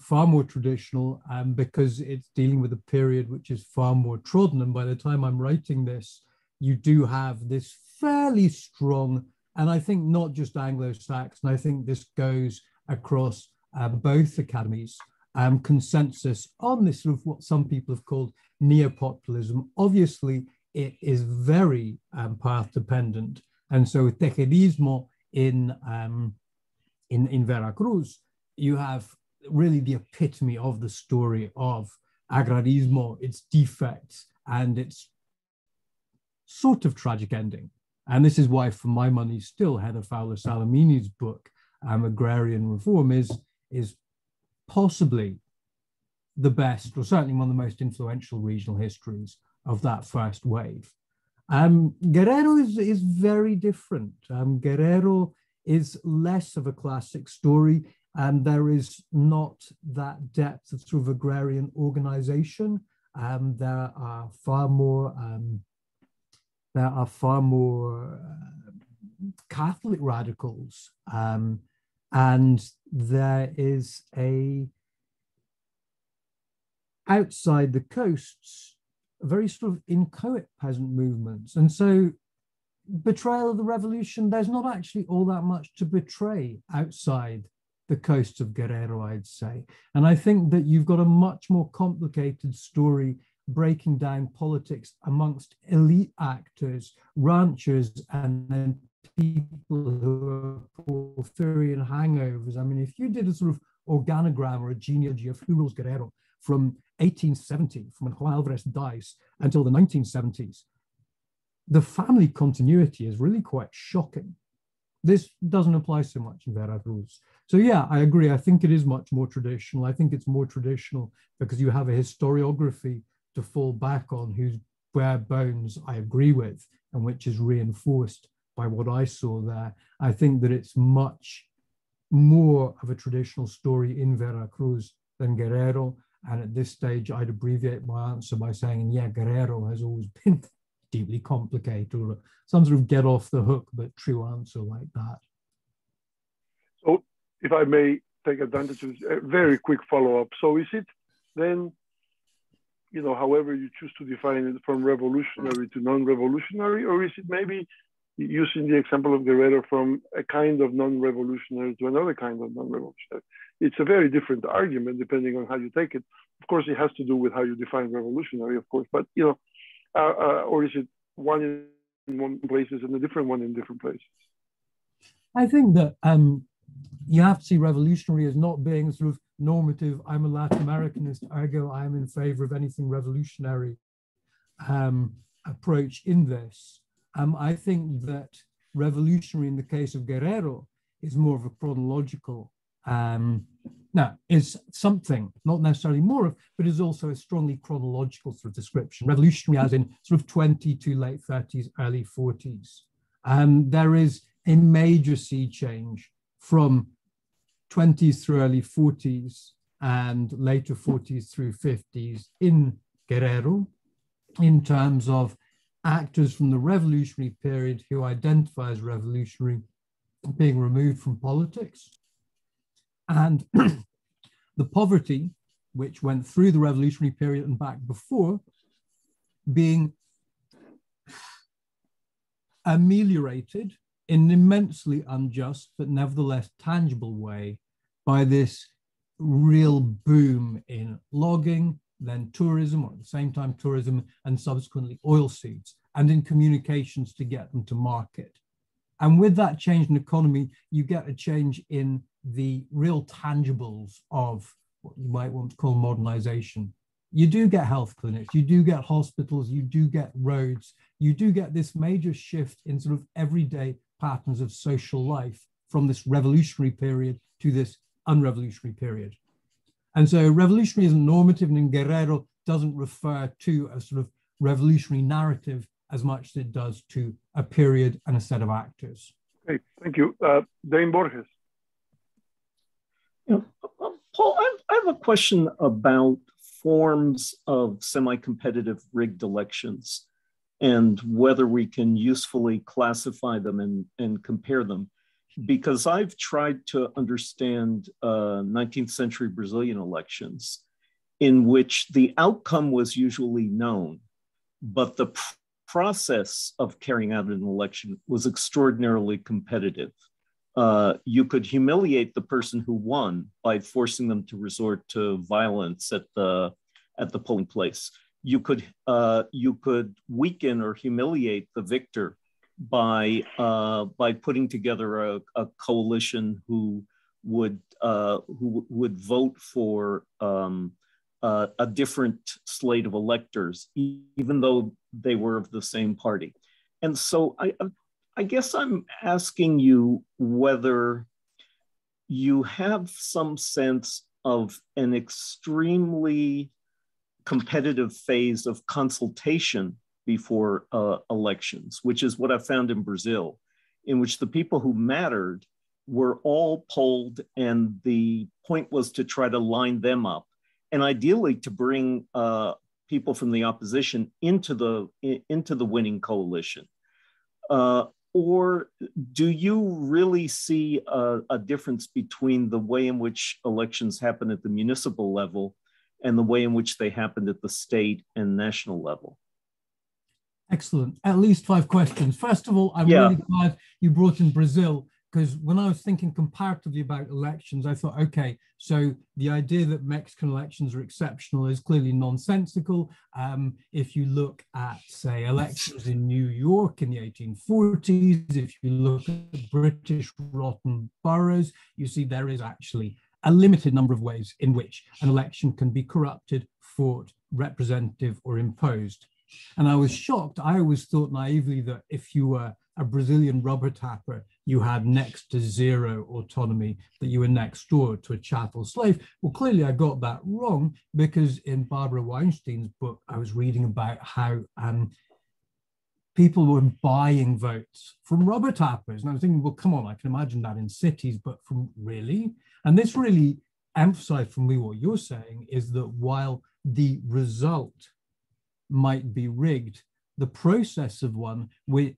far more traditional because it's dealing with a period which is far more trodden. And by the time I'm writing this, you do have this fairly strong, and I think not just Anglo-Saxon, I think this goes across both academies, consensus on this sort of what some people have called neopopulism. Obviously, it is very path dependent. And so tejedismo in Veracruz, you have really the epitome of the story of agrarismo, its defects, and its sort of tragic ending. And this is why, for my money, still Heather Fowler Salamini's book, Agrarian Reform, is possibly the best, or certainly one of the most influential regional histories of that first wave. Guerrero is very different. Guerrero is less of a classic story, and there is not that depth of sort of agrarian organization. There are far more Catholic radicals, and there is outside the coasts, very sort of inchoate peasant movements. And so betrayal of the revolution, there's not actually all that much to betray outside the coasts of Guerrero, I'd say. And I think that you've got a much more complicated story breaking down politics amongst elite actors, ranchers, and then people who are Porfirian hangovers. I mean, if you did a sort of organogram or a genealogy of who rules Guerrero from 1870, from when Juan Alvarez dies, until the 1970s, the family continuity is really quite shocking. This doesn't apply so much in Veracruz. So yeah, I agree. I think it is much more traditional. I think it's more traditional because you have a historiography to fall back on whose bare bones I agree with, and which is reinforced by what I saw there. I think that it's much more of a traditional story in Veracruz than Guerrero. And at this stage, I'd abbreviate my answer by saying, yeah, Guerrero has always been deeply complicated, or some sort of get off the hook but true answer like that. So if I may take advantage of a very quick follow-up. So is it then, you know, however you choose to define it, from revolutionary to non-revolutionary, or is it maybe using the example of Guerrero from a kind of non-revolutionary to another kind of non-revolutionary? It's a very different argument depending on how you take it. Of course, it has to do with how you define revolutionary, of course, but, you know, or is it one in one places and a different one in different places? I think that you have to see revolutionary as not being sort of normative. I'm a Latin Americanist, ergo I am in favor of anything revolutionary approach in this. I think that revolutionary in the case of Guerrero is more of a chronological, now is something, not necessarily more of, but is also a strongly chronological sort of description. Revolutionary as in sort of 20 to late 30s, early 40s. There is a major sea change from 20s through early 40s and later 40s through 50s in Guerrero in terms of actors from the revolutionary period who identify as revolutionary being removed from politics. And the poverty, which went through the revolutionary period and back before, being ameliorated in an immensely unjust, but nevertheless tangible way by this real boom in logging, then tourism, or at the same time tourism, and subsequently oilseeds, and in communications to get them to market. And with that change in economy, you get a change in the real tangibles of what you might want to call modernization. You do get health clinics, you do get hospitals, you do get roads, you do get this major shift in sort of everyday patterns of social life from this revolutionary period to this unrevolutionary period. And so revolutionary isn't normative, and in Guerrero doesn't refer to a sort of revolutionary narrative as much as it does to a period and a set of actors. Okay, thank you. Dane Borges. Paul, I have a question about forms of semi-competitive rigged elections and whether we can usefully classify them and compare them. Because I've tried to understand 19th century Brazilian elections in which the outcome was usually known, but the process of carrying out an election was extraordinarily competitive. You could humiliate the person who won by forcing them to resort to violence at the polling place. You could weaken or humiliate the victor by putting together a coalition who would vote for a different slate of electors, even though they were of the same party. And so I guess I'm asking you whether you have some sense of an extremely competitive phase of consultation before elections, which is what I found in Brazil, in which the people who mattered were all polled, and the point was to try to line them up, and ideally to bring people from the opposition into the winning coalition. Or do you really see a difference between the way in which elections happen at the municipal level and the way in which they happened at the state and national level? Excellent. At least 5 questions. First of all, I'm really glad you brought in Brazil, because when I was thinking comparatively about elections, I thought, okay, so the idea that Mexican elections are exceptional is clearly nonsensical. If you look at, say, elections in New York in the 1840s, if you look at British rotten boroughs, you see there is actually a limited number of ways in which an election can be corrupted, fought, representative, or imposed. And I was shocked. I always thought naively that if you were a Brazilian rubber tapper, you had next to zero autonomy, that you were next door to a chattel slave. Well, clearly I got that wrong, because in Barbara Weinstein's book, I was reading about how people were buying votes from rubber tappers. And I was thinking, well, come on, I can imagine that in cities, but from really? And this really emphasized for me what you're saying is that while the result might be rigged, the process of one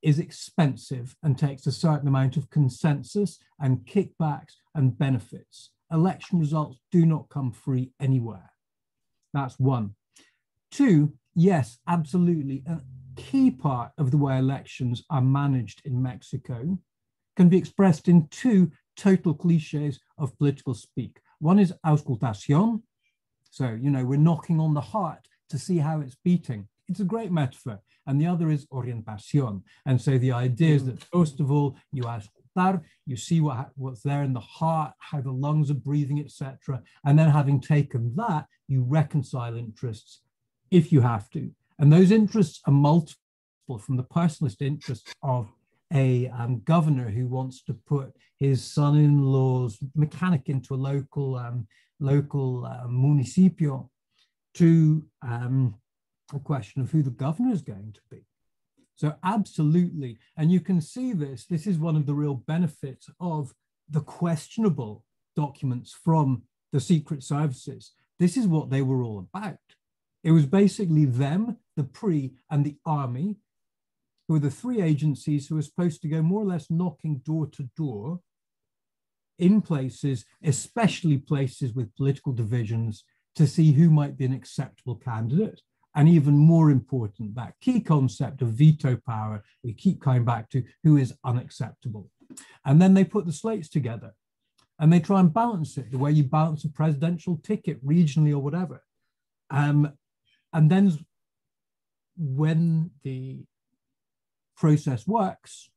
is expensive and takes a certain amount of consensus and kickbacks and benefits. Election results do not come free anywhere. That's 1. 2, yes, absolutely. A key part of the way elections are managed in Mexico can be expressed in 2 total cliches of political speak. One is auscultación. So, we're knocking on the heart to see how it's beating. It's a great metaphor. And the other is orientación. And so the idea is that, first of all, you auscultar, you see what's there in the heart, how the lungs are breathing, etc. And then having taken that, you reconcile interests if you have to. And those interests are multiple, from the personalist interests of a governor who wants to put his son-in-law's mechanic into a local municipio, to a question of who the governor is going to be. So absolutely, and you can see this is one of the real benefits of the questionable documents from the secret services. This is what they were all about. It was basically them, the PRI, and the army, who were the 3 agencies who were supposed to go more or less knocking door to door in places, especially places with political divisions, to see who might be an acceptable candidate. And even more important, that key concept of veto power, we keep coming back to, who is unacceptable. And then they put the slates together and they try and balance it the way you balance a presidential ticket regionally or whatever. And then when the process works,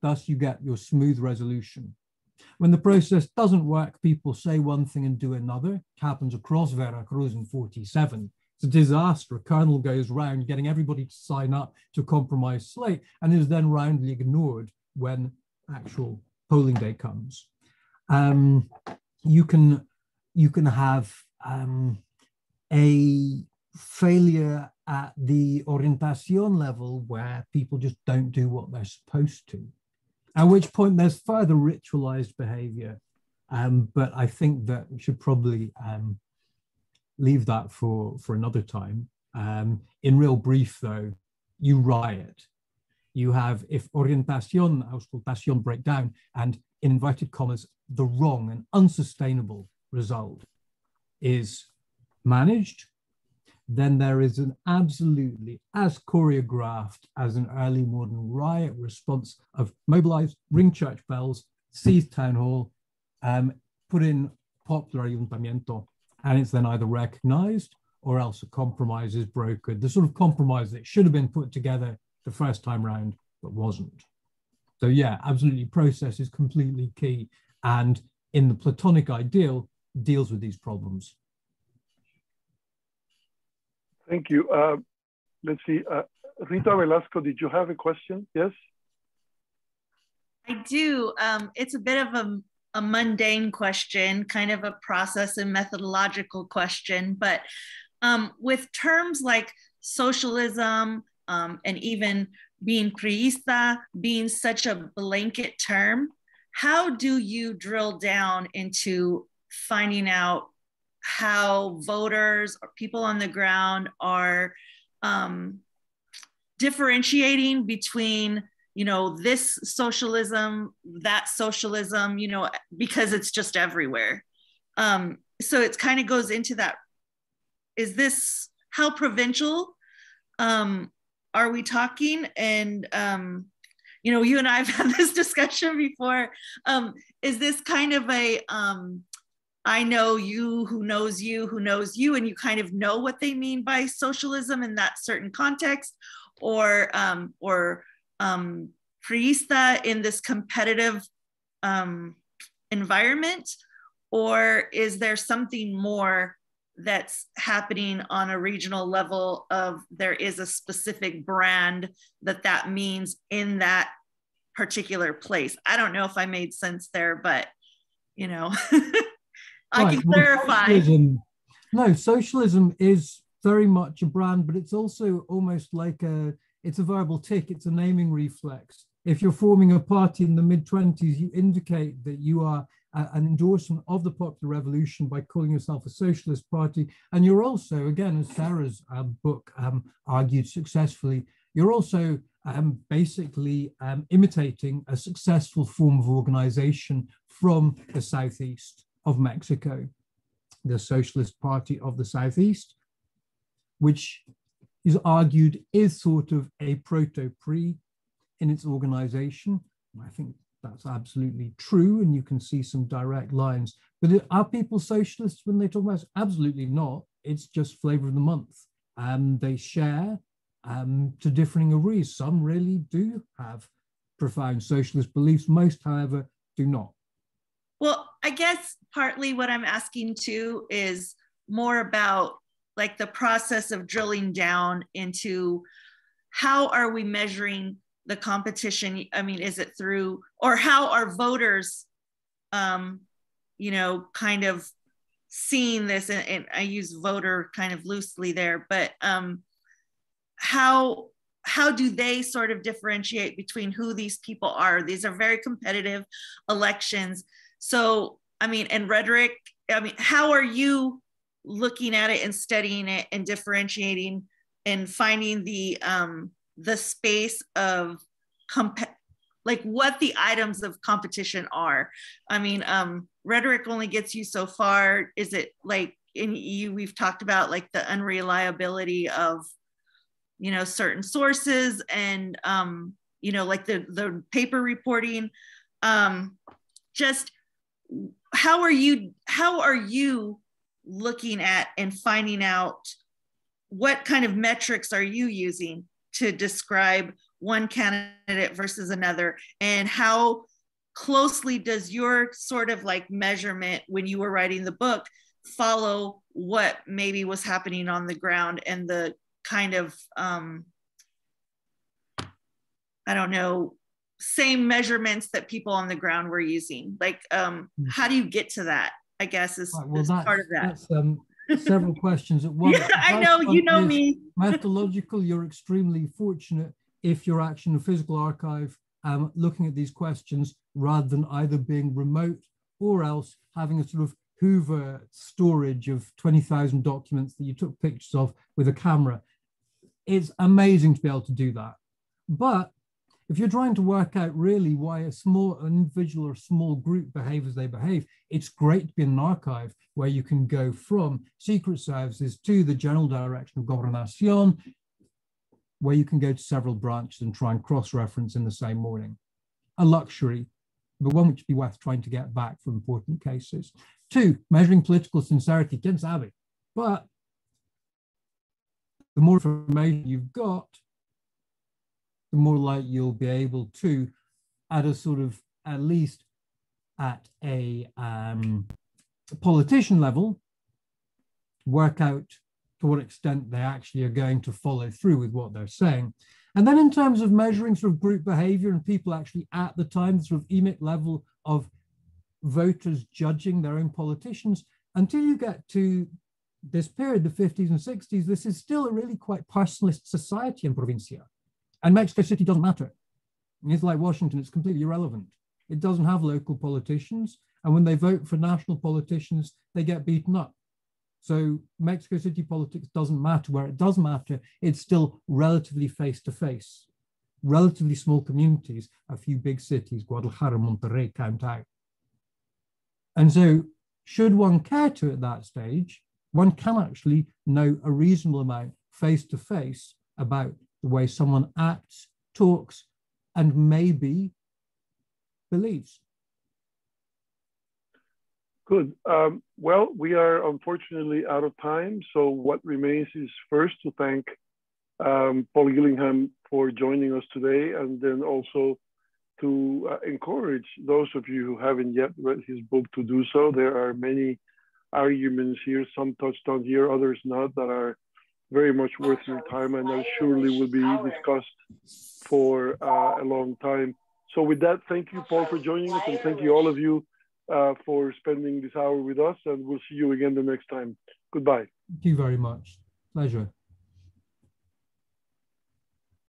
thus you get your smooth resolution. When the process doesn't work, people say one thing and do another. It happens across Veracruz in 47. It's a disaster. A colonel goes round getting everybody to sign up to a compromise slate and is then roundly ignored when actual polling day comes. You can have a failure at the orientación level where people just don't do what they're supposed to. At which point there's further ritualized behavior. But I think that we should probably leave that for another time. In real brief though, you riot. You have, if orientación, auscultación break down, and in inverted commas, the wrong and unsustainable result is managed, then there is an absolutely as choreographed as an early modern riot response of mobilize, ring church bells, seize town hall, put in popular ayuntamiento, and it's then either recognized or else a compromise is brokered. The sort of compromise that should have been put together the first time round, but wasn't. So yeah, absolutely, process is completely key. and in the Platonic ideal deals with these problems. Thank you. Let's see. Rita Velasco, did you have a question? Yes? I do. It's a bit of a mundane question, kind of a process and methodological question, but with terms like socialism and even being priista being such a blanket term, how do you drill down into finding out how voters or people on the ground are differentiating between, you know, this socialism, that socialism, you know, because it's just everywhere. So it kind of goes into that. Is this, how provincial are we talking? And, you know, you and I have had this discussion before. Is this kind of a, I know you, who knows you, and you kind of know what they mean by socialism in that certain context, or priista in this competitive environment? Or is there something more that's happening on a regional level of there is a specific brand that means in that particular place? I don't know if I made sense there, but you know, I can clarify. Socialism is very much a brand, but it's also almost like it's a verbal tick, it's a naming reflex. If you're forming a party in the mid-20s, you indicate that you are an endorsement of the popular revolution by calling yourself a socialist party. And you're also, again, as Sarah's book argued successfully, you're also basically imitating a successful form of organization from the southeast of Mexico, the Socialist Party of the Southeast, which is argued is sort of a proto-PRI in its organization. I think that's absolutely true, and you can see some direct lines. But are people socialists when they talk about it? Absolutely not. It's just flavor of the month. They share to differing degrees. Some really do have profound socialist beliefs. Most, however, do not. Well, I guess partly what I'm asking too is more about like the process of drilling down into how are we measuring the competition? I mean, is it through, or how are voters, you know, kind of seeing this, and I use voter kind of loosely there, but how do they sort of differentiate between who these people are? These are very competitive elections. So, I mean, and rhetoric, I mean, how are you looking at it and studying it and differentiating and finding the space of like what the items of competition are? I mean, rhetoric only gets you so far. Is it like in EU, we've talked about like the unreliability of, you know, certain sources and, you know, like the paper reporting. Just how are you looking at and finding out what kind of metrics are you using to describe one candidate versus another, and how closely does your sort of like measurement when you were writing the book follow what maybe was happening on the ground and the kind of I don't know, same measurements that people on the ground were using? Like how do you get to that, I guess, is, right, well, is part of that. That's several questions at once. Yeah, I know, you know me. Methodological, you're extremely fortunate if your Action and Physical Archive looking at these questions rather than either being remote or else having a sort of Hoover storage of 20,000 documents that you took pictures of with a camera. It's amazing to be able to do that. But if you're trying to work out really why an individual or a small group behave as they behave, it's great to be in an archive where you can go from secret services to the general direction of Gobernación, where you can go to several branches and try and cross-reference in the same morning. A luxury, but one which would be worth trying to get back for important cases. 2, measuring political sincerity. Ken sabe. But the more information you've got, the more likely you'll be able to, at a sort of at least at a politician level, work out to what extent they actually are going to follow through with what they're saying. And then in terms of measuring sort of group behavior and people actually at the time, sort of emic level of voters judging their own politicians, until you get to this period, the 50s and 60s, this is still a really quite personalist society in Provincia. And Mexico City doesn't matter. It's like Washington, it's completely irrelevant. It doesn't have local politicians. And when they vote for national politicians, they get beaten up. So Mexico City politics doesn't matter. Where it does matter, it's still relatively face-to-face. Relatively small communities, a few big cities, Guadalajara, Monterrey, count out. And so should one care to at that stage, one can actually know a reasonable amount face-to-face about the way someone acts, talks, and maybe believes. Good. Well, we are unfortunately out of time. So what remains is first to thank Paul Gillingham for joining us today, and then also to encourage those of you who haven't yet read his book to do so. There are many arguments here, some touched on here, others not, that are very much worth your time and that surely will be discussed for a long time. So with that, thank you, Paul, for joining us, and thank you all of you for spending this hour with us, and we'll see you again the next time. Goodbye. Thank you very much. Pleasure.